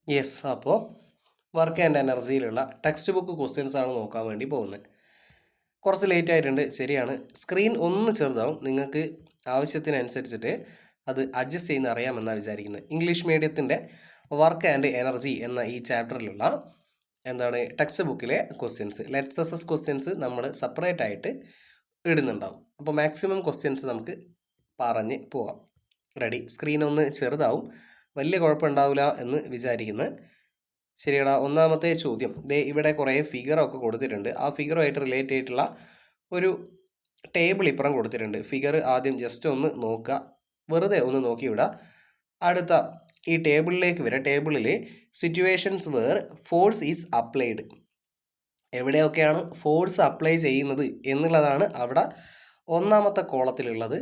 Yes. അപ്പോൾ work and എനർജിയിലുള്ള textbook questions ആണ് നോക്കാൻ വേണ്ടി പോകുന്നത്. കുറച്ച് ലേറ്റ് ആയിട്ടുണ്ട്, ശരിയാണ്. സ്ക്രീൻ ഒന്ന് ചെറുതാവും, നിങ്ങൾക്ക് ആവശ്യത്തിനനുസരിച്ചിട്ട് അത് അഡ്ജസ്റ്റ് ചെയ്യുന്ന അറിയാമെന്നാണ് വിചാരിക്കുന്നത്. ഇംഗ്ലീഷ് മീഡിയത്തിൻ്റെ വർക്ക് ആൻഡ് എനർജി എന്ന ഈ ചാപ്റ്ററിലുള്ള ടെക്സ്റ്റ് ബുക്കിലെ ക്വസ്റ്റ്യൻസ്, ലെറ്റ്സ് എസ് ക്വസ്റ്റ്യൻസ് നമ്മൾ സെപ്പറേറ്റ് ആയിട്ട് ഇടുന്നുണ്ടാവും. അപ്പോൾ മാക്സിമം ക്വസ്റ്റ്യൻസ് നമുക്ക് പറഞ്ഞ് പോവാം. റെഡി? സ്ക്രീൻ ഒന്ന് ചെറുതാവും, വലിയ കുഴപ്പമുണ്ടാവില്ല എന്ന് വിചാരിക്കുന്നത്. ശരിയടാ. ഒന്നാമത്തെ ചോദ്യം, ഇവിടെ കുറേ ഫിഗറൊക്കെ കൊടുത്തിട്ടുണ്ട്. ആ ഫിഗറുമായിട്ട് റിലേറ്റ് ആയിട്ടുള്ള ഒരു ടേബിൾ ഇപ്പുറം കൊടുത്തിട്ടുണ്ട്. ഫിഗർ ആദ്യം ജസ്റ്റ് ഒന്ന് നോക്കുക, വെറുതെ ഒന്ന് നോക്കി വിടുക. അടുത്ത ഈ ടേബിളിലേക്ക് വരിക. ടേബിളിൽ situations where force is applied, എവിടെയൊക്കെയാണ് ഫോഴ്സ് അപ്ലൈ ചെയ്യുന്നത് എന്നുള്ളതാണ് അവിടെ ഒന്നാമത്തെ കോളത്തിലുള്ളത്.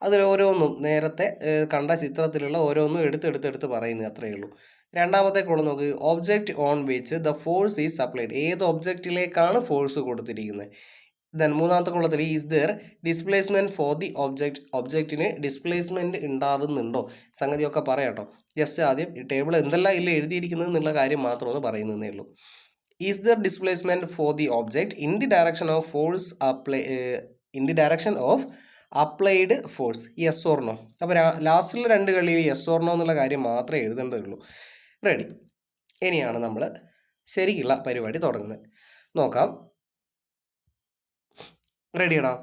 അതിൽ ഓരോന്നും നേരത്തെ കണ്ട ചിത്രത്തിലുള്ള ഓരോന്നും എടുത്തെടുത്ത് പറയുന്നത് അത്രയേ ഉള്ളൂ. രണ്ടാമത്തെ കോളം നോക്ക്, object on which the force is applied, ഏത് ഒബ്ജക്റ്റിലേക്കാണ് ഫോഴ്സ് കൊടുത്തിരിക്കുന്നത്. ദെൻ മൂന്നാമത്തെ കോളത്തിൽ is there displacement for the object, ഒബ്ജക്റ്റിന് ഡിസ്പ്ലേസ്മെൻറ്റ് ഉണ്ടാവുന്നുണ്ടോ, സംഗതിയൊക്കെ പറയാം കേട്ടോ. ജസ്റ്റ് ആദ്യം ഈ ടേബിൾ എന്തെല്ലാം ഇല്ല എഴുതിയിരിക്കുന്നത് എന്നുള്ള കാര്യം മാത്രം ഒന്ന് പറയുന്നതേ ഉള്ളൂ. Is there displacement for the object in the direction of force in the direction of applied force, yes or no. അപ്പോൾ ലാസ്റ്റിൽ രണ്ട് കളിയിൽ യെസ് ഓർ നോ എന്നുള്ള കാര്യം മാത്രമേ എഴുതേണ്ടതുള്ളൂ. റെഡി? ഇനിയാണ് നമ്മൾ ശരിക്കുള്ള പരിപാടി തുടങ്ങുന്നത്. നോക്കാം. റെഡിയാണോ?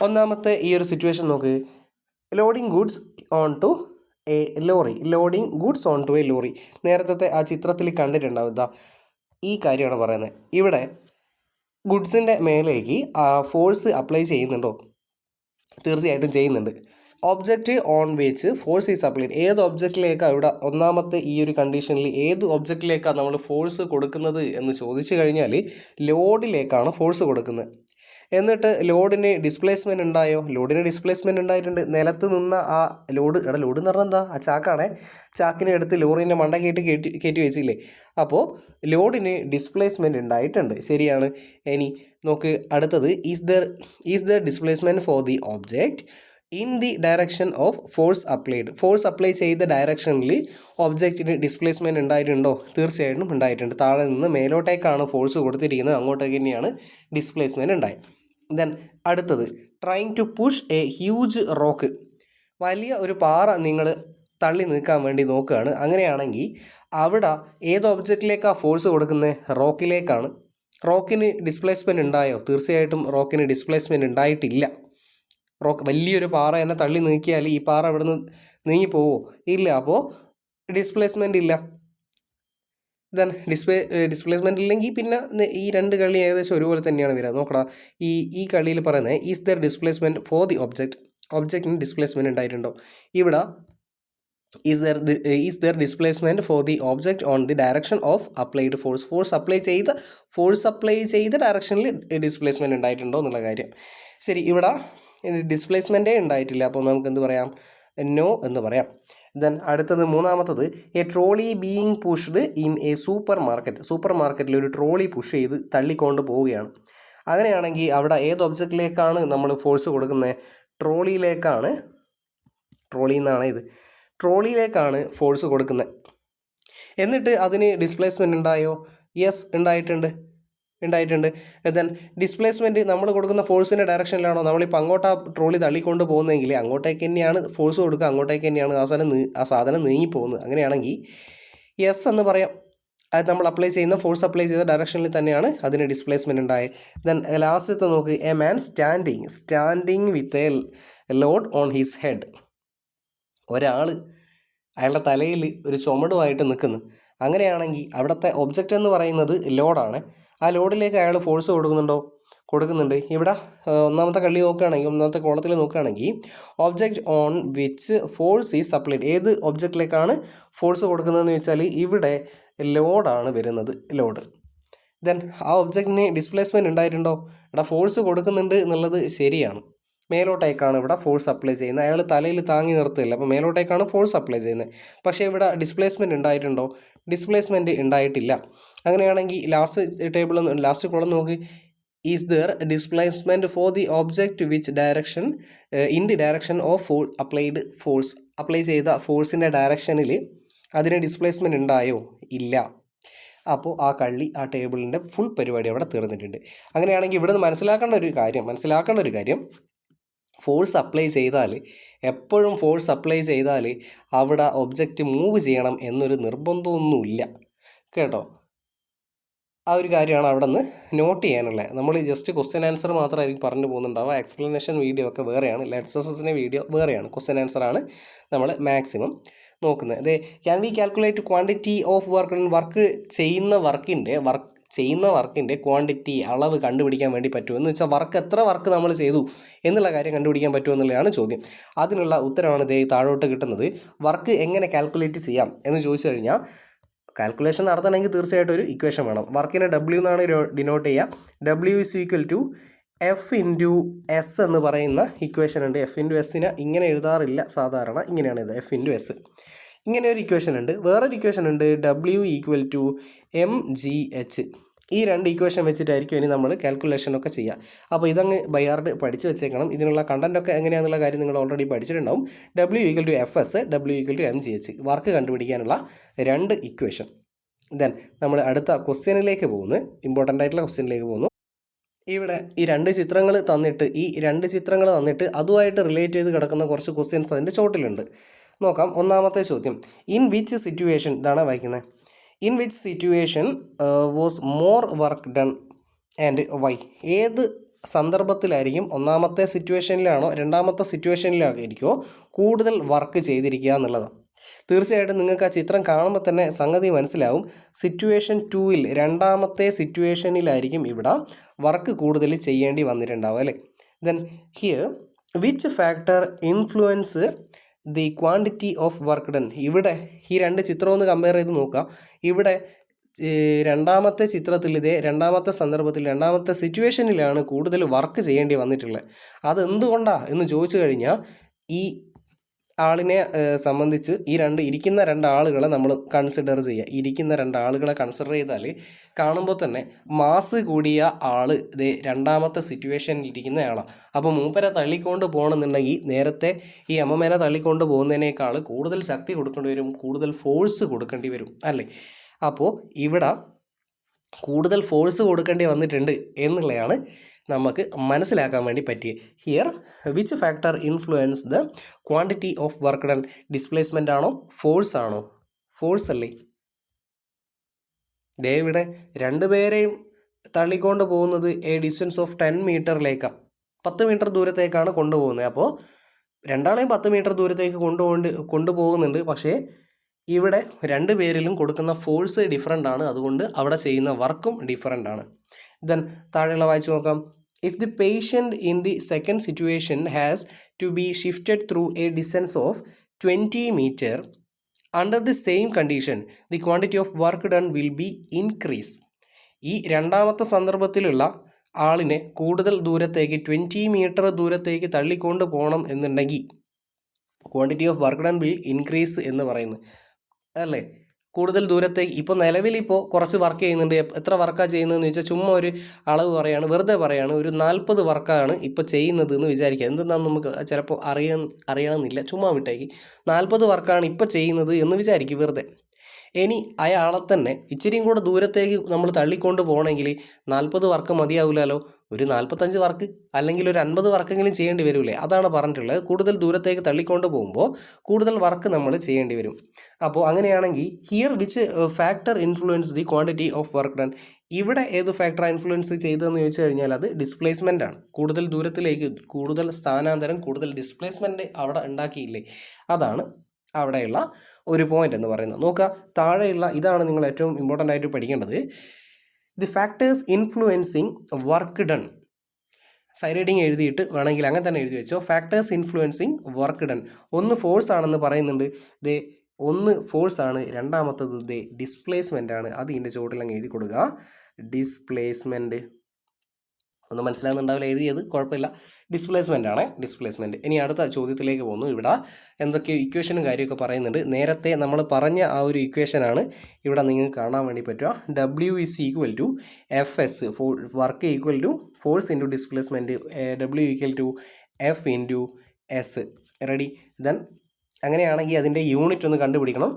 ഒന്നാമത്തെ ഈ ഒരു സിറ്റുവേഷൻ നോക്ക്. Loading goods on to a lorry, loading goods on to a lorry. നേരത്തെ ആ ചിത്രത്തിൽ കണ്ടിട്ടുണ്ടാവുക ഈ കാര്യമാണ് പറയുന്നത്. ഇവിടെ ഗുഡ്സിൻ്റെ മേലേക്ക് ഫോഴ്സ് അപ്ലൈ ചെയ്യുന്നുണ്ടോ? തീർച്ചയായിട്ടും ചെയ്യുന്നുണ്ട്. Object on which force is applied, ഏത് ഒബ്ജക്റ്റിലേക്കാണ് ഇവിടെ ഒന്നാമത്തെ ഈ ഒരു കണ്ടീഷനിൽ ഏത് ഒബ്ജക്റ്റിലേക്കാണ് നമ്മൾ ഫോഴ്സ് കൊടുക്കുന്നത് എന്ന് ചോദിച്ചു കഴിഞ്ഞാൽ ലോഡിലേക്കാണ് ഫോഴ്സ് കൊടുക്കുന്നത്. എന്നിട്ട് ലോഡിന് ഡിസ്പ്ലേസ്മെൻറ്റ് ഉണ്ടായോ? ലോഡിന് ഡിസ്പ്ലേസ്മെൻറ്റ് ഉണ്ടായിട്ടുണ്ട്. നിലത്ത് നിന്ന ആ ലോഡ്, ലോഡ് എന്ന് പറഞ്ഞാൽ എന്താ? ആ ചാക്കാണേ. ചാക്കിനെ എടുത്ത് ലോറിൻ്റെ മണ്ട കയറ്റി വെച്ചില്ലേ? അപ്പോൾ ലോഡിന് ഡിസ്പ്ലേസ്മെൻറ്റ് ഉണ്ടായിട്ടുണ്ട്, ശരിയാണ്. ഇനി നോക്ക് അടുത്തത്, is there displacement for the object in the direction of force applied, force apply ചെയ്ത ഡയറക്ഷനിൽ ഒബ്ജക്റ്റിന് ഡിസ്പ്ലേസ്മെൻറ്റ് ഉണ്ടായിട്ടുണ്ടോ? തീർച്ചയായിട്ടും ഉണ്ടായിട്ടുണ്ട്. താഴെ നിന്ന് മേലോട്ടേക്കാണ് ഫോഴ്സ് കൊടുത്തിരിക്കുന്നത്, അങ്ങോട്ടേക്ക് തന്നെയാണ് ഡിസ്പ്ലേസ്മെൻറ്റ് ഉണ്ടായത്. ദെൻ അടുത്തത്, trying to push a huge rock, വലിയ ഒരു പാറ നിങ്ങൾ തള്ളി നീക്കാൻ വേണ്ടി നോക്കുകയാണ്. അങ്ങനെയാണെങ്കിൽ അവിടെ ഏത് ഒബ്ജക്റ്റിലേക്കാണ് ഫോഴ്സ് കൊടുക്കുന്നത്? റോക്കിലേക്കാണ്. റോക്കിന് ഡിസ്പ്ലേസ്മെൻറ്റ് ഉണ്ടായോ? തീർച്ചയായിട്ടും റോക്കിന് ഡിസ്പ്ലേസ്മെൻറ്റ് ഉണ്ടായിട്ടില്ല. റോക്ക്, വലിയൊരു പാറ എന്നെ തള്ളി നീക്കിയാൽ ഈ പാറ ഇവിടെ നിന്ന് നീങ്ങിപ്പോവോ? ഇല്ല. അപ്പോൾ ഡിസ്പ്ലേസ്മെൻ്റ് ഇല്ല. ദെൻ ഡിസ്പ്ലേസ്മെൻ്റ് ഇല്ലെങ്കിൽ പിന്നെ ഈ രണ്ട് കളി ഏകദേശം ഒരുപോലെ തന്നെയാണ് വരിക. നോക്കടാ, ഈ കളിയിൽ പറയുന്നത് is there displacement for the object, ഒബ്ജക്റ്റിന് ഡിസ്പ്ലേസ്മെൻറ്റ് ഉണ്ടായിട്ടുണ്ടോ? ഇവിടെ is there displacement for the object on the direction of applied force, force apply ചെയ്ത ഡയറക്ഷനിൽ ഡിസ്പ്ലേസ്മെൻറ്റ് ഉണ്ടായിട്ടുണ്ടോ എന്നുള്ള കാര്യം. ശരി, ഇവിടെ ഡിസ്പ്ലേസ്മെൻറ്റേ ഉണ്ടായിട്ടില്ല. അപ്പോൾ നമുക്ക് എന്ത് പറയാം? നോ എന്ന് പറയാം. ദെൻ അടുത്തത് മൂന്നാമത്തത്, A trolley being pushed in A super market, super മാർക്കറ്റിൽ ഒരു ട്രോളി പുഷ് ചെയ്ത് തള്ളിക്കൊണ്ട് പോവുകയാണ്. അങ്ങനെയാണെങ്കിൽ അവിടെ ഏത് ഒബ്ജക്റ്റിലേക്കാണ് നമ്മൾ ഫോഴ്സ് കൊടുക്കുന്നത്? ട്രോളിയിലേക്കാണ്. ട്രോളിയിലേക്കാണ് ഫോഴ്സ് കൊടുക്കുന്നത്. എന്നിട്ട് അതിന് ഡിസ്പ്ലേസ്മെൻറ്റ് ഉണ്ടായോ? യെസ്, ഉണ്ടായിട്ടുണ്ട്. ദെൻ ഡിസ്പ്ലേസ്മെൻറ്റ് നമ്മൾ കൊടുക്കുന്ന ഫോഴ്സിൻ്റെ ഡയറക്ഷനിലാണോ? നമ്മളിപ്പോൾ അങ്ങോട്ട് ആ ട്രോളി തള്ളിക്കൊണ്ട് പോകുന്നതെങ്കിൽ അങ്ങോട്ടേക്ക് തന്നെയാണ് ഫോഴ്സ് കൊടുക്കുക, അങ്ങോട്ടേക്ക് തന്നെയാണ് ആ സാധനം നീങ്ങിപ്പോകുന്നത്. അങ്ങനെയാണെങ്കിൽ യെസ് എന്ന് പറയാം. അത് നമ്മൾ ഫോഴ്സ് അപ്ലൈ ചെയ്ത ഡയറക്ഷനിൽ തന്നെയാണ് അതിന് ഡിസ്പ്ലേസ്മെൻറ്റ് ഉണ്ടായത്. ദെൻ ലാസ്റ്റത്തെ നോക്ക്, a man standing with a load on his head, ഒരാൾ അയാളുടെ തലയിൽ ഒരു ചുമടുമായിട്ട് നിൽക്കുന്നു. അങ്ങനെയാണെങ്കിൽ അവിടുത്തെ ഒബ്ജക്റ്റ് എന്ന് പറയുന്നത് ലോഡാണ്. ആ ലോഡിലേക്ക് അയാൾ ഫോഴ്സ് കൊടുക്കുന്നുണ്ട്. ഇവിടെ ഒന്നാമത്തെ കോളത്തിൽ നോക്കുകയാണെങ്കിൽ object on which force is applied, ഏത് ഒബ്ജക്റ്റിലേക്കാണ് ഫോഴ്സ് കൊടുക്കുന്നതെന്ന് വെച്ചാൽ ഇവിടെ ലോഡാണ് വരുന്നത്, ലോഡ്. ദെൻ ആ ഒബ്ജക്റ്റിന് ഡിസ്പ്ലേസ്മെൻറ്റ് ഉണ്ടായിട്ടുണ്ടോ? ഇവിടെ ഫോഴ്സ് കൊടുക്കുന്നുണ്ട് എന്നുള്ളത് ശരിയാണ്. മേലോട്ടേക്കാണ് ഇവിടെ ഫോഴ്സ് അപ്ലൈ ചെയ്യുന്നത്. അയാൾ തലയിൽ താങ്ങി നിർത്തില്ല, അപ്പോൾ മേലോട്ടേക്കാണ് ഫോഴ്സ് അപ്ലൈ ചെയ്യുന്നത്. പക്ഷേ ഇവിടെ ഡിസ്പ്ലേസ്മെൻറ്റ് ഉണ്ടായിട്ടുണ്ടോ? ഡിസ്പ്ലേസ്മെൻറ്റ് ഉണ്ടായിട്ടില്ല. അങ്ങനെയാണെങ്കിൽ ലാസ്റ്റ് കോളം നോക്ക്, is there displacement for the object which direction in the direction of applied force, apply ചെയ്ത ഫോഴ്സിൻ്റെ ഡയറക്ഷനിൽ അതിന് ഡിസ്പ്ലേസ്മെൻറ്റ് ഉണ്ടായോ? ഇല്ല. അപ്പോൾ ആ കള്ളി ആ ടേബിളിൻ്റെ ഫുൾ പരിപാടി അവിടെ തീർന്നിട്ടുണ്ട്. അങ്ങനെയാണെങ്കിൽ ഇവിടെ നിന്ന് മനസ്സിലാക്കേണ്ട ഒരു കാര്യം ഫോഴ്സ് അപ്ലൈ ചെയ്താൽ എപ്പോഴും ഫോഴ്സ് അപ്ലൈ ചെയ്താൽ അവിടെ ഒബ്ജക്റ്റ് മൂവ് ചെയ്യണം എന്നൊരു നിർബന്ധമൊന്നുമില്ല കേട്ടോ. ആ ഒരു കാര്യമാണ് അവിടെ നിന്ന് നോട്ട് ചെയ്യാനുള്ളത്. നമ്മൾ ജസ്റ്റ് ക്വസ്റ്റ്യൻ ആൻസർ മാത്രമായിരിക്കും പറഞ്ഞു പോകുന്നുണ്ടാവുക. എക്സ്പ്ലനേഷൻ വീഡിയോ ഒക്കെ വേറെയാണ്, ലെറ്റ്സസിൻ്റെ വീഡിയോ വേറെയാണ്. ക്വസ്റ്റ്യൻ ആൻസറാണ് നമ്മൾ മാക്സിമം നോക്കുന്നത്. അതെ, can we calculate quantity of work ചെയ്യുന്ന വർക്കിൻ്റെ ക്വാണ്ടിറ്റി അളവ് കണ്ടുപിടിക്കാൻ വേണ്ടി പറ്റുമോ എന്ന് വെച്ചാൽ എത്ര വർക്ക് നമ്മൾ ചെയ്തു എന്നുള്ള കാര്യം കണ്ടുപിടിക്കാൻ പറ്റുമോ എന്നുള്ളതാണ് ചോദ്യം. അതിനുള്ള ഉത്തരമാണ് ദേ താഴോട്ട് കിട്ടുന്നത്. വർക്ക് എങ്ങനെ കാൽക്കുലേറ്റ് ചെയ്യാം എന്ന് ചോദിച്ചു കഴിഞ്ഞാൽ കാൽക്കുലേഷൻ നടത്തണമെങ്കിൽ തീർച്ചയായിട്ടും ഒരു ഇക്വേഷൻ വേണം. വർക്കിനെ W എന്നാണ് ഡിനോട്ട് ചെയ്യുക. W is equal to F into S എന്ന് പറയുന്ന ഇക്വേഷൻ ഉണ്ട്. F ഇൻറ്റു എസ്സിനെ ഇങ്ങനെ എഴുതാറില്ല സാധാരണ, ഇങ്ങനെയാണ് ഇത് F ഇൻറ്റു എസ്. ഇങ്ങനെ ഒരു ഇക്വേഷൻ ഉണ്ട്. വേറൊരു ഇക്വേഷൻ ഉണ്ട് W ഈക്വൽ ടു mgh. ഈ രണ്ട് ഇക്വേഷൻ വെച്ചിട്ടായിരിക്കും ഇനി നമ്മൾ കാൽക്കുലേഷനൊക്കെ ചെയ്യുക. അപ്പോൾ ഇതങ്ങ് ബൈഹാർട്ട് പഠിച്ച് വെച്ചേക്കണം. ഇതിനുള്ള കണ്ടൻറ്റൊക്കെ എങ്ങനെയാണെന്നുള്ള കാര്യം നിങ്ങൾ ഓൾറെഡി പഠിച്ചിട്ടുണ്ടാവും. W equal to FS, W equal to mgh, work കണ്ടുപിടിക്കാനുള്ള രണ്ട് ഇക്വേഷൻ. ദെൻ നമ്മൾ അടുത്ത ക്വസ്റ്റ്യനിലേക്ക് പോകുന്നു, ഇമ്പോർട്ടൻ്റ് ആയിട്ടുള്ള ക്വസ്റ്റ്യനിലേക്ക് പോകുന്നു. ഇവിടെ ഈ രണ്ട് ചിത്രങ്ങൾ തന്നിട്ട് അതുമായിട്ട് റിലേറ്റ് ചെയ്ത് കിടക്കുന്ന കുറച്ച് ക്വസ്റ്റ്യൻസ് അതിൻ്റെ ചോട്ടിലുണ്ട്. നോക്കാം. ഒന്നാമത്തെ ചോദ്യം, ഇൻ വിച്ച് സിറ്റുവേഷൻ, ഇതാണ് വായിക്കുന്നത്, in which situation was more work done and why. ഏത് സന്ദർഭത്തിലായിരിക്കും, ഒന്നാമത്തെ സിറ്റുവേഷനിലാണോ രണ്ടാമത്തെ സിറ്റുവേഷനിലായിരിക്കുമോ കൂടുതൽ വർക്ക് ചെയ്തിരിക്കുക എന്നുള്ളതാണ്. തീർച്ചയായിട്ടും നിങ്ങൾക്ക് ആ ചിത്രം കാണുമ്പോൾ തന്നെ സംഗതി മനസ്സിലാവും. സിറ്റുവേഷൻ 2-ൽ രണ്ടാമത്തെ സിറ്റുവേഷനിലായിരിക്കും ഇവിടെ വർക്ക് കൂടുതൽ ചെയ്യേണ്ടി വന്നിട്ടുണ്ടാവും അല്ലേ. Then here which factor influence the quantity of work done. ഇവിടെ ഈ രണ്ട് ചിത്രം ഒന്ന് കമ്പയർ ചെയ്ത് നോക്കുക. ഇവിടെ രണ്ടാമത്തെ ചിത്രത്തിൽ രണ്ടാമത്തെ സന്ദർഭത്തിൽ രണ്ടാമത്തെ സിറ്റുവേഷനിലാണ് കൂടുതൽ വർക്ക് ചെയ്യേണ്ടി വന്നിട്ടുള്ളത്. അതെന്തുകൊണ്ടാണ് എന്ന് ചോദിച്ചു കഴിഞ്ഞാൽ ഈ ആളിനെ സംബന്ധിച്ച് ഇരിക്കുന്ന രണ്ടാളുകളെ നമ്മൾ കൺസിഡർ ചെയ്യുക. ഇരിക്കുന്ന രണ്ടാളുകളെ കൺസിഡർ ചെയ്താൽ കാണുമ്പോൾ തന്നെ മാസ് കൂടിയ ആൾ രണ്ടാമത്തെ സിറ്റുവേഷനിൽ ഇരിക്കുന്ന ആളാണ്. അപ്പോൾ മൂപ്പരെ തള്ളിക്കൊണ്ട് പോകണമെന്നുണ്ടെങ്കിൽ നേരത്തെ ഈ അമ്മമ്മേനെ തള്ളിക്കൊണ്ട് പോകുന്നതിനേക്കാൾ കൂടുതൽ ശക്തി കൊടുക്കേണ്ടി വരും, കൂടുതൽ ഫോഴ്സ് കൊടുക്കേണ്ടി വരും അല്ലേ. അപ്പോൾ ഇവിടെ കൂടുതൽ ഫോഴ്സ് കൊടുക്കേണ്ടി വന്നിട്ടുണ്ട് എന്നുള്ളതാണ് നമുക്ക് മനസ്സിലാക്കാൻ വേണ്ടി പറ്റിയത്. Here which factor influence the quantity of work done. Displacement ആണോ ഫോഴ്സ് ആണോ? ഫോഴ്സ് അല്ലേ. ഇവിടെ രണ്ടുപേരെയും തള്ളിക്കൊണ്ട് പോകുന്നത് എ ഡിസ്റ്റൻസ് ഓഫ് 10 മീറ്ററിലേക്കാണ്, 10 മീറ്റർ ദൂരത്തേക്കാണ് കൊണ്ടുപോകുന്നത്. അപ്പോൾ രണ്ടാളെയും 10 മീറ്റർ ദൂരത്തേക്ക് കൊണ്ടുപോകുന്നുണ്ട്. പക്ഷേ ഇവിടെ രണ്ട് പേരിലും കൊടുക്കുന്ന ഫോഴ്സ് ഡിഫറൻ്റ് ആണ്, അതുകൊണ്ട് അവിടെ ചെയ്യുന്ന വർക്കും ഡിഫറൻ്റ് ആണ്. ദെൻ താഴെയുള്ള വായിച്ചു നോക്കാം. If the patient in the second situation has to be shifted through a distance of 20 metre under the same condition the quantity of work done will be increase. ഈ രണ്ടാമത്തെ സന്ദർഭത്തിലുള്ള ആളിനെ കൂടുതൽ ദൂരത്തേക്ക് 20 മീറ്റർ ദൂരത്തേക്ക് തള്ളിക്കൊണ്ട് പോകണം എന്നുണ്ടെങ്കിൽ quantity of work done will increase എന്ന് പറയുന്നത് അല്ലേ. കൂടുതൽ ദൂരത്തേക്ക് ഇപ്പോൾ നിലവിലിപ്പോൾ കുറച്ച് വർക്ക് ചെയ്യുന്നുണ്ട്. എത്ര വർക്കാണ് ചെയ്യുന്നതെന്ന് ചോദിച്ചാൽ ചുമ്മാ ഒരു അളവ് പറയാണ്, വെറുതെ പറയാണ്, ഒരു 40 വർക്കാണ് ഇപ്പോൾ ചെയ്യുന്നത് എന്ന് വിചാരിക്കുക. എന്തെന്നാന്ന് നമുക്ക് ചിലപ്പോൾ അറിയണമെന്നില്ല, ചുമ്മാ വിട്ടേക്ക്. 40 വർക്കാണ് ഇപ്പോൾ ചെയ്യുന്നത് എന്ന് വിചാരിക്കും വെറുതെ. ഇനി അയാളെ തന്നെ ഇച്ചിരിയും കൂടെ ദൂരത്തേക്ക് നമ്മൾ തള്ളിക്കൊണ്ട് പോകണമെങ്കിൽ 40 വർക്ക് മതിയാവില്ലല്ലോ, ഒരു 45 വർക്ക് അല്ലെങ്കിൽ ഒരു 50 വർക്കെങ്കിലും ചെയ്യേണ്ടി വരില്ലേ. അതാണ് പറഞ്ഞിട്ടുള്ളത്. കൂടുതൽ ദൂരത്തേക്ക് തള്ളിക്കൊണ്ട് പോകുമ്പോൾ കൂടുതൽ വർക്ക് നമ്മൾ ചെയ്യേണ്ടി വരും. അപ്പോൾ അങ്ങനെയാണെങ്കിൽ here which factor influence the quantity of work done. ഇവിടെ ഏത് ഫാക്ടറാണ് ഇൻഫ്ലുവൻസ് ചെയ്തതെന്ന് ചോദിച്ചു കഴിഞ്ഞാൽ അത് ഡിസ്പ്ലേസ്മെൻ്റ് ആണ്. കൂടുതൽ ദൂരത്തിലേക്ക് കൂടുതൽ സ്ഥാനാന്തരം, കൂടുതൽ ഡിസ്പ്ലേസ്മെൻറ്റ് അവിടെ ഉണ്ടാക്കിയില്ലേ, അതാണ് അവിടെയുള്ള ഒരു പോയിന്റ് എന്ന് പറയുന്നത്. നോക്കുക, താഴെയുള്ള ഇതാണ് നിങ്ങൾ ഏറ്റവും ഇമ്പോർട്ടൻ്റ് ആയിട്ട് പഠിക്കേണ്ടത്. The factors influencing work done. Side reading എഴുതിയിട്ട് വേണമെങ്കിൽ അങ്ങനെ തന്നെ എഴുതി വെച്ചോ. Factors influencing work done. ഒന്ന് ഫോഴ്സ് ആണെന്ന് പറയുന്നുണ്ട്. ഒന്ന് ഫോഴ്സ് ആണ്, രണ്ടാമത്തത് ഡിസ്പ്ലേസ്മെൻ്റ് ആണ്. അത് ഇതിൻ്റെ ചുവട്ടിൽ അങ്ങ് എഴുതി കൊടുക്കുക. ഡിസ്പ്ലേസ്മെൻറ്റ് ഒന്നും മനസ്സിലാകുന്നുണ്ടാവില്ല എഴുതിയത്, കുഴപ്പമില്ല. ഡിസ്പ്ലേസ്മെൻ്റ് ആണ്, ഡിസ്പ്ലേസ്മെൻറ്റ്. ഇനി അടുത്ത ചോദ്യത്തിലേക്ക് പോകുന്നു. ഇവിടെ എന്തൊക്കെയോ ഇക്വേഷനും കാര്യമൊക്കെ പറയുന്നുണ്ട്. നേരത്തെ നമ്മൾ പറഞ്ഞ ആ ഒരു ഇക്വേഷനാണ് ഇവിടെ നിങ്ങൾക്ക് കാണാൻ വേണ്ടി പറ്റുക. W is equal to FS, work equal to force into displacement. W equal to F into S. Ready. Then അങ്ങനെയാണെങ്കിൽ അതിൻ്റെ യൂണിറ്റ് ഒന്ന് കണ്ടുപിടിക്കണം.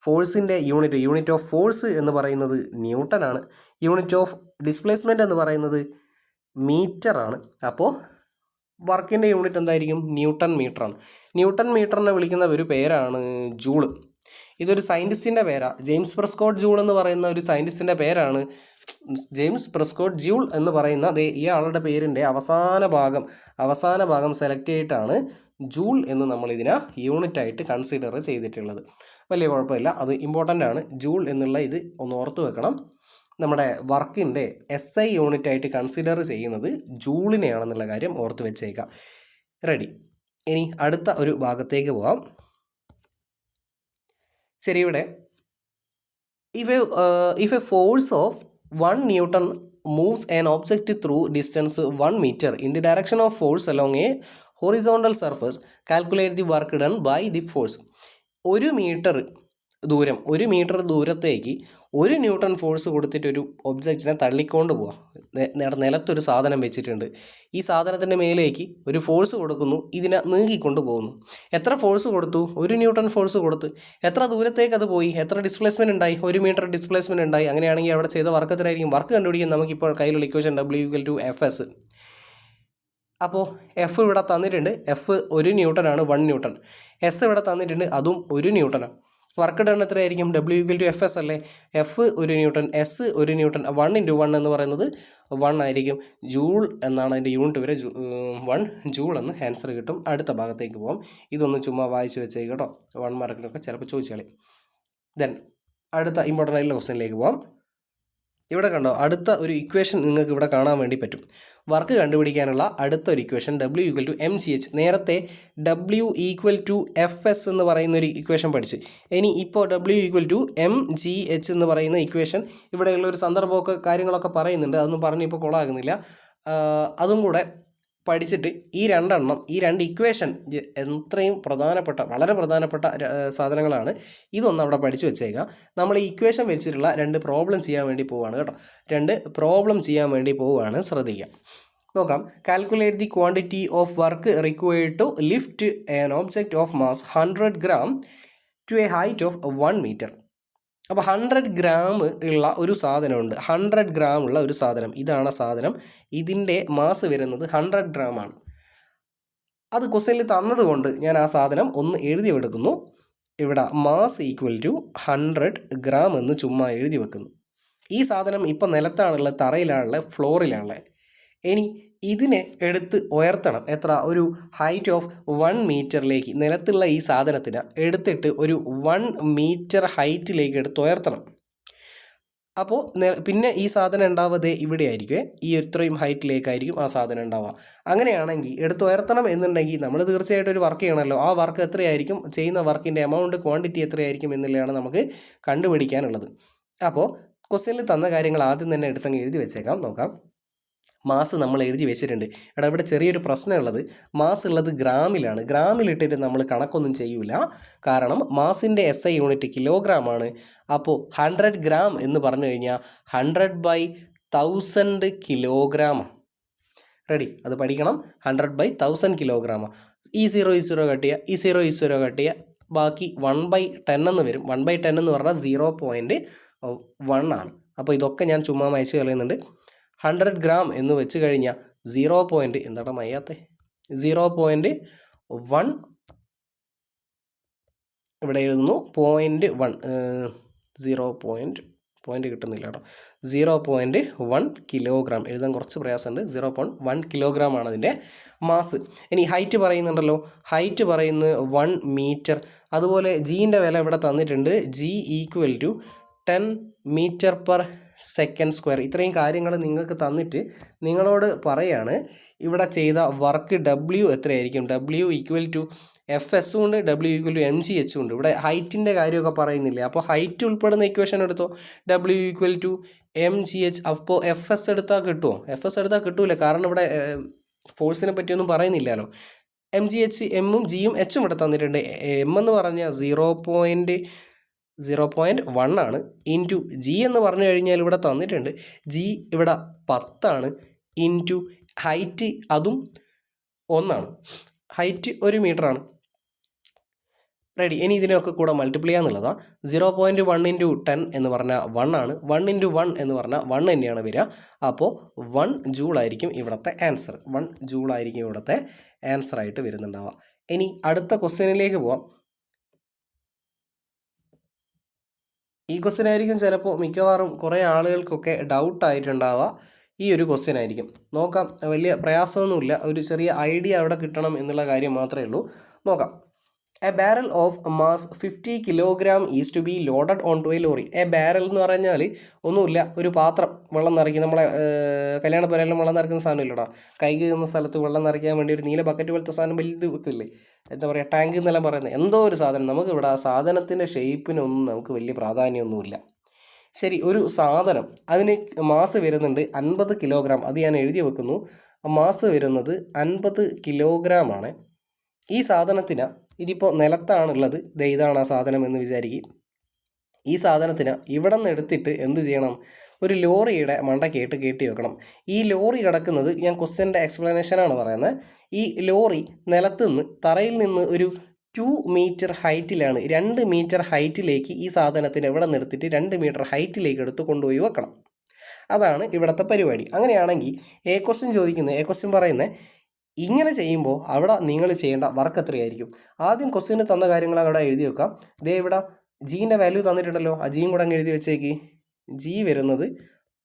ഫോഴ്സിൻ്റെ യൂണിറ്റ് ഓഫ് ഫോഴ്സ് എന്ന് പറയുന്നത് ന്യൂട്ടനാണ്. യൂണിറ്റ് ഓഫ് ഡിസ്പ്ലേസ്മെൻറ്റ് എന്ന് പറയുന്നത് മീറ്ററാണ്. അപ്പോൾ വർക്കിൻ്റെ യൂണിറ്റ് എന്തായിരിക്കും? ന്യൂട്ടൺ മീറ്ററാണ്. ന്യൂട്ടൺ മീറ്ററിനെ വിളിക്കുന്ന ഒരു പേരാണ് ജൂള്. ഇതൊരു സയൻറ്റിസ്റ്റിൻ്റെ പേരാണ്. ജെയിംസ് പ്രെസ്കോട്ട് ജൂൾ എന്ന് പറയുന്ന ഒരു സയൻറ്റിസ്റ്റിൻ്റെ പേരാണ്. ജെയിംസ് പ്രെസ്കോട്ട് ജൂൾ എന്ന് പറയുന്ന ഇയാളുടെ പേരിൻ്റെ അവസാന ഭാഗം സെലക്ട് ചെയ്തിട്ടാണ് ജൂൾ എന്ന് നമ്മളിതിനെ യൂണിറ്റായിട്ട് കൺസിഡർ ചെയ്തിട്ടുള്ളത്. വലിയ കുഴപ്പമില്ല, അത് ഇമ്പോർട്ടൻ്റ് ആണ്. ജൂൾ എന്നുള്ള ഇത് ഒന്ന് ഓർത്ത് വെക്കണം. നമ്മുടെ വർക്കിൻ്റെ SI യൂണിറ്റായിട്ട് കൺസിഡർ ചെയ്യുന്നത് ജൂളിനെയാണെന്നുള്ള കാര്യം ഓർത്ത് വെച്ചേക്കാം. റെഡി. ഇനി അടുത്ത ഒരു ഭാഗത്തേക്ക് പോകാം. ശരി, ഇവിടെ if a force of 1 Newton moves an object through distance 1 meter in the direction of force along a horizontal surface, calculate the work done by the force. 1 metre ദൂരത്തേക്ക് 1 ന്യൂട്ടൺ ഫോഴ്സ് കൊടുത്തിട്ടൊരു ഒബ്ജക്റ്റിനെ തള്ളിക്കൊണ്ട് പോവാം. നിലത്തൊരു സാധനം വെച്ചിട്ടുണ്ട്. ഈ സാധനത്തിൻ്റെ മേലേക്ക് ഒരു ഫോഴ്സ് കൊടുക്കുന്നു, ഇതിനെ നീങ്ങിക്കൊണ്ട് പോകുന്നു. എത്ര ഫോഴ്സ് കൊടുത്തു? 1 ന്യൂട്ടൺ ഫോഴ്സ് കൊടുത്ത്. എത്ര ദൂരത്തേക്ക് അത് പോയി? എത്ര ഡിസ്പ്ലേസ്മെൻറ്റ് ഉണ്ടായി? 1 മീറ്റർ ഡിസ്പ്ലേസ്മെൻറ്റ് ഉണ്ടായി. അങ്ങനെയാണെങ്കിൽ അവിടെ ചെയ്ത വർക്ക് എത്രയായിരിക്കും? വർക്ക് കണ്ടുപിടിക്കാൻ നമുക്കിപ്പോൾ കയ്യിലുള്ള ഇക്വേഷൻ W=Fs. അപ്പോൾ എഫ് ഇവിടെ തന്നിട്ടുണ്ട്. F 1 ന്യൂട്ടനാണ്, 1 newton. എസ് ഇവിടെ തന്നിട്ടുണ്ട്, അതും 1 ന്യൂട്ടനാണ്. വർക്ക് ഡൺ എത്രയായിരിക്കും? W=Fs അല്ലേ? F 1 newton, S 1 newton. 1 × 1 എന്ന് പറയുന്നത് 1 ആയിരിക്കും. ജൂൾ എന്നാണ് അതിൻ്റെ യൂണിറ്റ് വരെ. 1 ജൂൾ എന്ന് ആൻസർ കിട്ടും. അടുത്ത ഭാഗത്തേക്ക് പോകാം. ഇതൊന്ന് ചുമ്മാ വായിച്ച് വെച്ചേക്ക് കേട്ടോ. 1 മാർക്കിനൊക്കെ ചിലപ്പോൾ ചോദിച്ചാളി. ദെൻ അടുത്ത ഇമ്പോർട്ടൻ്റ് ആയിട്ടുള്ള ക്വസ്റ്റ്യനിലേക്ക് പോകാം. ഇവിടെ കണ്ടോ, അടുത്ത ഒരു ഇക്വേഷൻ നിങ്ങൾക്ക് ഇവിടെ കാണാൻ വേണ്ടി പറ്റും. വർക്ക് കണ്ടുപിടിക്കാനുള്ള അടുത്ത ഒരു ഇക്വേഷൻ W=mgh. നേരത്തെ W=Fs എന്ന് പറയുന്ന ഒരു ഇക്വേഷൻ പഠിച്ച്. ഇനി ഇപ്പോൾ W=mgh എന്ന് പറയുന്ന ഇക്വേഷൻ ഇവിടെയുള്ള ഒരു സന്ദർഭമൊക്കെ കാര്യങ്ങളൊക്കെ പറയുന്നുണ്ട്. അതൊന്നും പറഞ്ഞ് ഇപ്പോൾ കൊളാകുന്നില്ല. അതും കൂടെ പഠിച്ചിട്ട് ഈ രണ്ട് ഇക്വേഷൻ എത്രയും വളരെ പ്രധാനപ്പെട്ട സാധനങ്ങളാണ്. ഇതൊന്നും അവിടെ പഠിച്ചു വെച്ചേക്കാം. നമ്മൾ ഈ ഇക്വേഷൻ വെച്ചിട്ടുള്ള 2 പ്രോബ്ലം ചെയ്യാൻ വേണ്ടി പോവുകയാണ് കേട്ടോ. 2 പ്രോബ്ലം ചെയ്യാൻ വേണ്ടി പോവുകയാണ്, ശ്രദ്ധിക്കാം. നോക്കാം. Calculate the quantity of work required to lift an object of mass 100 gram to a height of 1 meter. അപ്പോൾ 100 gram ഉള്ള ഒരു സാധനമുണ്ട്. 100 gram ഉള്ള ഒരു സാധനം, ഇതാണ് സാധനം. ഇതിൻ്റെ മാസ് വരുന്നത് 100 gram ആണ്. അത് ക്വസ്റ്റ്യനിൽ തന്നതുകൊണ്ട് ഞാൻ ആ സാധനം ഒന്ന് എഴുതി വെക്കുന്നു. ഇവിടെ മാസ് =100 gram എന്ന് ചുമ്മാ എഴുതി വെക്കുന്നു. ഈ സാധനം ഇപ്പം നിലത്താണുള്ളത്, തറയിലാണുള്ളത്, ഫ്ലോറിലാണുള്ളത്. ഇനി ഇതിനെ എടുത്ത് ഉയർത്തണം. എത്ര? ഒരു ഹൈറ്റ് ഓഫ് 1 മീറ്ററിലേക്ക് നിലത്തുള്ള ഈ സാധനത്തിന് എടുത്തിട്ട് ഒരു 1 meter ഹൈറ്റിലേക്ക് എടുത്ത് ഉയർത്തണം. അപ്പോൾ പിന്നെ ഈ സാധനം ഉണ്ടാവുന്നത് ഇവിടെ ആയിരിക്കും. ഈ ഇത്രയും ഹൈറ്റിലേക്കായിരിക്കും ആ സാധനം ഉണ്ടാവുക. അങ്ങനെയാണെങ്കിൽ എടുത്ത് ഉയർത്തണം എന്നുണ്ടെങ്കിൽ നമ്മൾ തീർച്ചയായിട്ടും ഒരു വർക്ക് ചെയ്യണമല്ലോ. ആ വർക്ക് എത്രയായിരിക്കും? ചെയ്യുന്ന വർക്കിൻ്റെ എമൗണ്ട്, ക്വാണ്ടിറ്റി എത്രയായിരിക്കും എന്നുള്ളതാണ് നമുക്ക് കണ്ടുപിടിക്കാനുള്ളത്. അപ്പോൾ ക്വസ്റ്റ്യനിൽ തന്ന കാര്യങ്ങൾ ആദ്യം തന്നെ എടുത്തങ്ങ് എഴുതി വെച്ചേക്കാം. നോക്കാം. മാസ് നമ്മൾ എഴുതി വെച്ചിട്ടുണ്ട്. ഇവിടെ ചെറിയൊരു പ്രശ്നമുള്ളത്, മാസ് ഉള്ളത് ഗ്രാമിലാണ്. ഗ്രാമിലിട്ടിട്ട് നമ്മൾ കണക്കൊന്നും ചെയ്യൂല. കാരണം മാസിൻ്റെ SI യൂണിറ്റ് കിലോഗ്രാമാണ്. അപ്പോൾ 100 gram എന്ന് പറഞ്ഞു കഴിഞ്ഞാൽ 100/1000 കിലോഗ്രാം. റെഡി? അത് പഠിക്കണം. 100/1000 കിലോഗ്രാം. ഈ 0 കട്ട് ചെയ്യുക, ഈ 0 കട്ട് ചെയ്യുക, ബാക്കി 1/10 എന്ന് വരും. 1/10 എന്ന് പറഞ്ഞാൽ 0.1 ആണ്. അപ്പോൾ ഇതൊക്കെ ഞാൻ ചുമ്മാ അയച്ചു കളയുന്നുണ്ട്. 100 gram എന്ന് വെച്ച് കഴിഞ്ഞാൽ 0.1 ഇവിടെ എഴുതുന്നു. 0.1 പോയിൻ്റ് കിട്ടുന്നില്ല കേട്ടോ. 0.1 കിലോഗ്രാം എഴുതാൻ കുറച്ച് പ്രയാസമുണ്ട്. 0.1 കിലോഗ്രാം ആണ് അതിൻ്റെ മാസ്. ഇനി ഹൈറ്റ് പറയുന്നുണ്ടല്ലോ. ഹൈറ്റ് പറയുന്നത് 1 meter. അതുപോലെ ജീൻ്റെ വില ഇവിടെ തന്നിട്ടുണ്ട്. G = 10 meter/second². ഇത്രയും കാര്യങ്ങൾ നിങ്ങൾക്ക് തന്നിട്ട് നിങ്ങളോട് പറയാണ് ഇവിടെ ചെയ്ത വർക്ക് W എത്രയായിരിക്കും? W=Fs ഉണ്ട്, W=mgh ഉണ്ട്. ഇവിടെ ഹൈറ്റിൻ്റെ കാര്യമൊക്കെ പറയുന്നില്ലേ? അപ്പോൾ ഹൈറ്റ് ഉൾപ്പെടുന്ന ഇക്വേഷൻ എടുത്തോ. W=mgh. അപ്പോൾ Fs എടുത്താൽ കിട്ടുമോ? Fs എടുത്താൽ കിട്ടൂല. കാരണം ഇവിടെ ഫോഴ്സിനെ പറ്റിയൊന്നും പറയുന്നില്ലല്ലോ. mgh, എമ്മും ജിയും എച്ചും ഇവിടെ തന്നിട്ടുണ്ട്. എം എന്ന് പറഞ്ഞാൽ 0.1 ആണ്. ഇൻറ്റു ജി എന്ന് പറഞ്ഞു കഴിഞ്ഞാൽ ഇവിടെ തന്നിട്ടുണ്ട്. ജി ഇവിടെ 10 ആണ്. ഇൻറ്റു ഹൈറ്റ്, അതും 1 ആണ്. ഹൈറ്റ് 1 മീറ്ററാണ്. റെഡി. ഇനി ഇതിനൊക്കെ കൂടെ മൾട്ടിപ്ലൈ ചെയ്യാന്നുള്ളതാണ്. 0.1 ഇൻറ്റു 10 എന്ന് പറഞ്ഞാൽ 1 ആണ്. 1 ഇൻറ്റു 1 എന്ന് പറഞ്ഞാൽ 1 തന്നെയാണ് വരിക. അപ്പോൾ 1 ജൂൾ ആയിരിക്കും ഇവിടുത്തെ ആൻസർ. 1 ജൂൾ ആയിരിക്കും ഇവിടുത്തെ ആൻസർ ആയിട്ട് വരുന്നുണ്ടാവുക. ഇനി അടുത്ത ക്വസ്റ്റ്യനിലേക്ക് പോവാം. ഈ ക്വസ്റ്റ്യൻ ആയിരിക്കും ചിലപ്പോൾ മിക്കവാറും കുറേ ആളുകൾക്കൊക്കെ ഡൗട്ടായിട്ടുണ്ടാവുക. ഈ ഒരു ക്വസ്റ്റ്യൻ ആയിരിക്കും. നോക്കാം. വലിയ പ്രയാസമൊന്നുമില്ല. ഒരു ചെറിയ ഐഡിയ അവിടെ കിട്ടണം എന്നുള്ള കാര്യം മാത്രമേ ഉള്ളൂ. നോക്കാം. A barrel of mass 50 kilogram is to be loaded on to a lorry. A barrel എന്ന് പറഞ്ഞാൽ ഒന്നുമില്ല, ഒരു പാത്രം വെള്ളം നിറയ്ക്കും. നമ്മളെ കല്യാണ പേരെല്ലാം വെള്ളം നിറയ്ക്കുന്ന സാധനം ഇല്ലടാ. കൈ കീറുന്ന സ്ഥലത്ത് വെള്ളം നിറയ്ക്കാൻ വേണ്ടി ഒരു നീല ബക്കറ്റ് പോലത്തെ സാധനം വലുത് വെക്കില്ലേ, എന്താ പറയുക, ടാങ്ക് എന്നെല്ലാം പറയുന്നത്, എന്തോ ഒരു സാധനം. നമുക്കിവിടെ ആ സാധനത്തിൻ്റെ ഷേപ്പിനൊന്നും നമുക്ക് വലിയ പ്രാധാന്യമൊന്നുമില്ല. ശരി, ഒരു സാധനം, അതിന് മാസ് വരുന്നുണ്ട് 50 കിലോഗ്രാം. അത് ഞാൻ എഴുതി വെക്കുന്നു. മാസ് വരുന്നത് 50 കിലോഗ്രാം ആണ്. ഈ സാധനത്തിന് ഇതിപ്പോൾ നിലത്താണുള്ളത്. ഇതാണ് ആ സാധനം എന്ന് വിചാരിക്കും. ഈ സാധനത്തിന് ഇവിടെ നിന്ന് എടുത്തിട്ട് എന്ത് ചെയ്യണം? ഒരു ലോറിയുടെ മണ്ടയ്ക്കായിട്ട് കയറ്റി വെക്കണം. ഈ ലോറി കിടക്കുന്നത്, ഞാൻ ക്വസ്റ്റ്യൻ്റെ എക്സ്പ്ലനേഷനാണ് പറയുന്നത്, ഈ ലോറി നിലത്ത് നിന്ന്, തറയിൽ നിന്ന് ഒരു 2 മീറ്റർ ഹൈറ്റിലാണ്, 2 മീറ്റർ ഹൈറ്റിലേക്ക് ഈ സാധനത്തിന് ഇവിടെ നിർത്തിയിട്ട് 2 മീറ്റർ ഹൈറ്റിലേക്ക് എടുത്ത് കൊണ്ടുപോയി വെക്കണം. അതാണ് ഇവിടുത്തെ പരിപാടി. അങ്ങനെയാണെങ്കിൽ എ ക്വസ്റ്റ്യൻ പറയുന്നത്, ഇങ്ങനെ ചെയ്യുമ്പോൾ അവിടെ നിങ്ങൾ ചെയ്യേണ്ട വർക്ക് എത്രയായിരിക്കും? ആദ്യം ക്വസ്റ്റ്യന് തന്ന കാര്യങ്ങൾ അവിടെ എഴുതി വെക്കാം. ഇതേ ഇവിടെ ജീൻ്റെ വാല്യൂ തന്നിട്ടുണ്ടല്ലോ, ആ ജീയും കൂടെ അങ്ങ് എഴുതി വെച്ചേക്ക്. ജി വരുന്നത്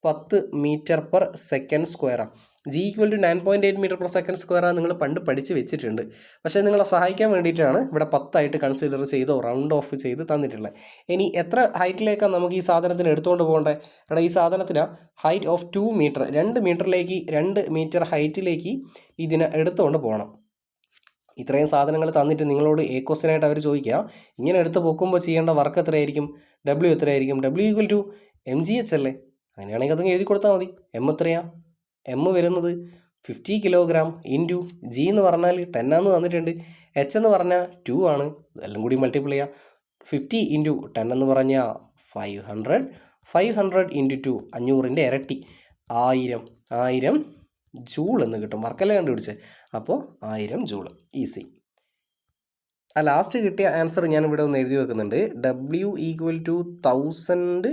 10 മീറ്റർ പെർ സെക്കൻഡ് സ്ക്വയറാണ്. G equal to 9.8 metre per second സ്ക്വയറാണ് നിങ്ങൾ പണ്ട് പഠിച്ച് വെച്ചിട്ടുണ്ട്. പക്ഷേ നിങ്ങളെ സഹായിക്കാൻ വേണ്ടിയിട്ടാണ് ഇവിടെ 10 കൺസിഡർ ചെയ്തോ റൗണ്ട് ഓഫ് ചെയ്ത് തന്നിട്ടുള്ളത്. ഇനി എത്ര ഹൈറ്റിലേക്കാണ് നമുക്ക് ഈ സാധനത്തിന് എടുത്തുകൊണ്ട് പോകേണ്ടത്? ഇവിടെ ഈ സാധനത്തിന് ഹൈറ്റ് ഓഫ് 2 മീറ്റർ, 2 മീറ്റർ ഹൈറ്റിലേക്ക് ഇതിനെ എടുത്തുകൊണ്ട് പോകണം. ഇത്രയും സാധനങ്ങൾ തന്നിട്ട് നിങ്ങളോട് എ ക്വസ്റ്റ്യനായിട്ട് അവർ ചോദിക്കുക, ഇങ്ങനെ എടുത്ത് പൊക്കുമ്പോൾ ചെയ്യേണ്ട വർക്ക് എത്രയായിരിക്കും? ഡബ്ല്യു എത്രയായിരിക്കും? ഡബ്ല്യു ഈക്വൽ ടു mgh അല്ലേ? അങ്ങനെയാണെങ്കിൽ അതങ്ങ് എഴുതി കൊടുത്താൽ മതി. എം എത്രയാണ്? എം വരുന്നത് 50 കിലോഗ്രാം ഇൻറ്റു ജി എന്ന് പറഞ്ഞാൽ 10 ആണെന്ന് തന്നിട്ടുണ്ട്. എച്ച് എന്ന് പറഞ്ഞാൽ 2 ആണ്. എല്ലാം കൂടി മൾട്ടിപ്ലൈ ചെയ്യുക. 50 ഇൻറ്റു 10 എന്ന് പറഞ്ഞാൽ 500. 500 ഇൻറ്റു 2 500ൻ്റെ ഇരട്ടി 1000 ജൂൾ എന്ന് കിട്ടും. വർക്കല്ലേ കണ്ടുപിടിച്ചത്. അപ്പോൾ 1000 ജൂൾ. ഈസി. ആ ലാസ്റ്റ് കിട്ടിയ ആൻസർ ഞാൻ ഇവിടെ ഒന്ന് എഴുതി വെക്കുന്നുണ്ട്. ഡബ്ല്യു ഈക്വൽ ടു 1000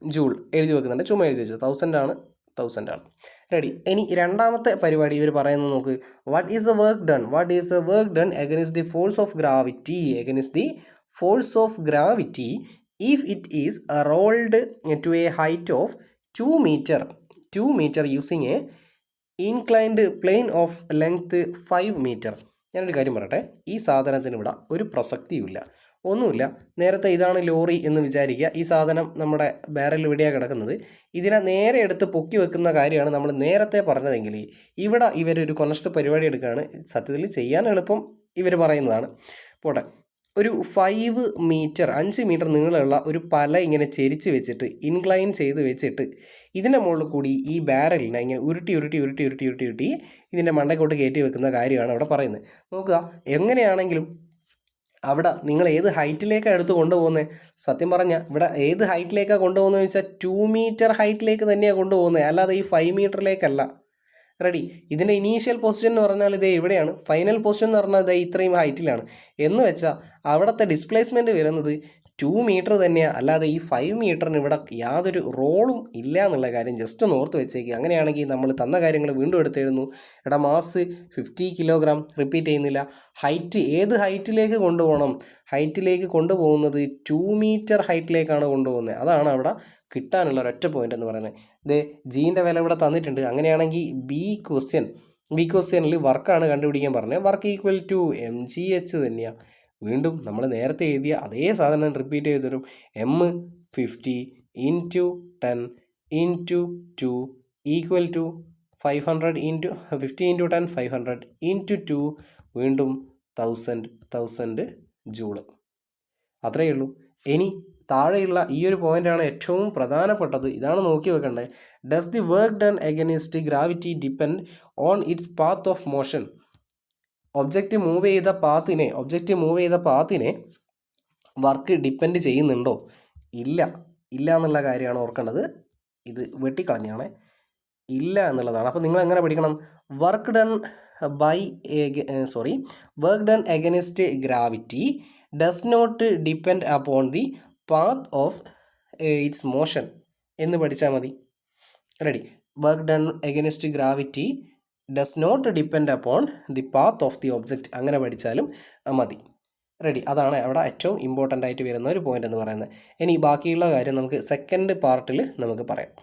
ജൂൾ എഴുതി വെക്കുന്നുണ്ട്. ചുമ്മാ എഴുതി വെച്ചത് 1000 ആണ്. റെഡി. ഇനി രണ്ടാമത്തെ പരിപാടി ഇവർ പറയുന്നത് നോക്ക്. What is the work done against the force of gravity if it is rolled to a height of 2 meter using a inclined plane of length 5 meter. ഞാനൊരു കാര്യം പറയട്ടെ, ഈ സാധനത്തിന് ഇവിടെ ഒരു പ്രസക്തിയുമില്ല, ഒന്നുമില്ല. നേരത്തെ ഇതാണ് ലോറി എന്ന് വിചാരിക്കുക. ഈ സാധനം നമ്മുടെ ബാരൽ ഇവിടെയാണ് കിടക്കുന്നത്. ഇതിനെ നേരെ എടുത്ത് പൊക്കി വെക്കുന്ന കാര്യമാണ് നമ്മൾ നേരത്തെ പറഞ്ഞതെങ്കിൽ ഇവിടെ ഇവരൊരു കൊനസ്റ്റ് പരിപാടി എടുക്കുകയാണ്. സത്യത്തിൽ ചെയ്യാൻ എളുപ്പം ഇവർ പറയുന്നതാണ്. പോട്ടെ. ഒരു 5 മീറ്റർ നീളമുള്ള ഒരു പല ഇങ്ങനെ ചെരിച്ച് വെച്ചിട്ട്, ഇൻക്ലൈൻ ചെയ്ത് വെച്ചിട്ട്, ഇതിൻ്റെ മുകളിൽ കൂടി ഈ ബാരലിനെ ഇങ്ങനെ ഉരുട്ടി ഇതിൻ്റെ മണ്ടയ്ക്കോട്ട് കയറ്റി വെക്കുന്ന കാര്യമാണ് അവിടെ പറയുന്നത്. നോക്കുക, എങ്ങനെയാണെങ്കിലും അവിടെ നിങ്ങൾ ഏത് ഹൈറ്റിലേക്കാണ് എടുത്ത് കൊണ്ടുപോകുന്നത്? സത്യം പറഞ്ഞാൽ ഇവിടെ ഏത് ഹൈറ്റിലേക്കാണ് കൊണ്ടുപോകുന്നത് വെച്ചാൽ 2 മീറ്റർ ഹൈറ്റിലേക്ക് തന്നെയാണ് കൊണ്ടുപോകുന്നത്, അല്ലാതെ ഈ 5 മീറ്ററിലേക്കല്ല. റെഡി. ഇതിൻ്റെ ഇനീഷ്യൽ പൊസിഷൻ എന്ന് പറഞ്ഞാൽ ഇതേ ഇവിടെയാണ്. ഫൈനൽ പൊസിഷൻ എന്ന് പറഞ്ഞാൽ ഇതേ ഇത്രയും ഹൈറ്റിലാണ്. എന്ന് വെച്ചാൽ അവിടുത്തെ ഡിസ്പ്ലേസ്മെൻറ്റ് വരുന്നത് 2 മീറ്റർ തന്നെയാണ്, അല്ലാതെ ഈ 5 മീറ്ററിന് ഇവിടെ യാതൊരു റോളും ഇല്ല എന്നുള്ള കാര്യം ജസ്റ്റ് ഒന്ന് ഓർത്ത് വെച്ചേക്കുക. അങ്ങനെയാണെങ്കിൽ നമ്മൾ തന്ന കാര്യങ്ങൾ വീണ്ടും എടുത്തെഴുതുന്നു. ഇവിടെ മാസ് 50 കിലോഗ്രാം, റിപ്പീറ്റ് ചെയ്യുന്നില്ല. ഹൈറ്റ് ഏത് ഹൈറ്റിലേക്ക് കൊണ്ടുപോകണം? ഹൈറ്റിലേക്ക് കൊണ്ടുപോകുന്നത് 2 മീറ്റർ ഹൈറ്റിലേക്കാണ് കൊണ്ടുപോകുന്നത്. അതാണ് അവിടെ കിട്ടാനുള്ള ഒരൊറ്റ പോയിന്റ് എന്ന് പറയുന്നത്. ഇത് ജീൻ്റെ വില ഇവിടെ തന്നിട്ടുണ്ട്. അങ്ങനെയാണെങ്കിൽ ബി ക്വസ്റ്റ്യനിൽ വർക്കാണ് കണ്ടുപിടിക്കാൻ പറഞ്ഞത്. വർക്ക് ഈക്വൽ ടു mgh തന്നെയാണ്. വീണ്ടും നമ്മൾ നേരത്തെ എഴുതിയ അതേ സാധനം റിപ്പീറ്റ് ചെയ്ത് തരും. M 50 into 10 into 2 equal to 500 into 50 into 10 500 into 2 വീണ്ടും 1000 ജൂൾ. അത്രയേ ഉള്ളൂ. ഇനി താഴെയുള്ള ഈ ഒരു പോയിൻ്റാണ് ഏറ്റവും പ്രധാനപ്പെട്ടത്. ഇതാണ് നോക്കി വെക്കേണ്ടത്. Does the work done against gravity depend on its path of motion? Object move ചെയ്ത പാത്തിനെ വർക്ക് ഡിപ്പെൻഡ് ചെയ്യുന്നുണ്ടോ? ഇല്ല എന്നുള്ള കാര്യമാണ് ഓർക്കേണ്ടത്. ഇത് വെട്ടിക്കളഞ്ഞാണ്, ഇല്ല എന്നുള്ളതാണ്. അപ്പോൾ നിങ്ങൾ എങ്ങനെ പഠിക്കണം? Work done against gravity does not depend upon the path of its motion എന്ന് പഠിച്ചാൽ മതി. Ready. Work done against gravity does not depend upon the path of the object, അങ്ങനെ പഠിച്ചാലും മതി. റെഡി. അതാണ് അവിടെ ഏറ്റവും ഇമ്പോർട്ടൻ്റ് ആയിട്ട് വരുന്ന ഒരു പോയിന്റ് എന്ന് പറയുന്നത്. ഇനി ബാക്കിയുള്ള കാര്യം നമുക്ക് സെക്കൻഡ് പാർട്ടിൽ നമുക്ക് പറയാം.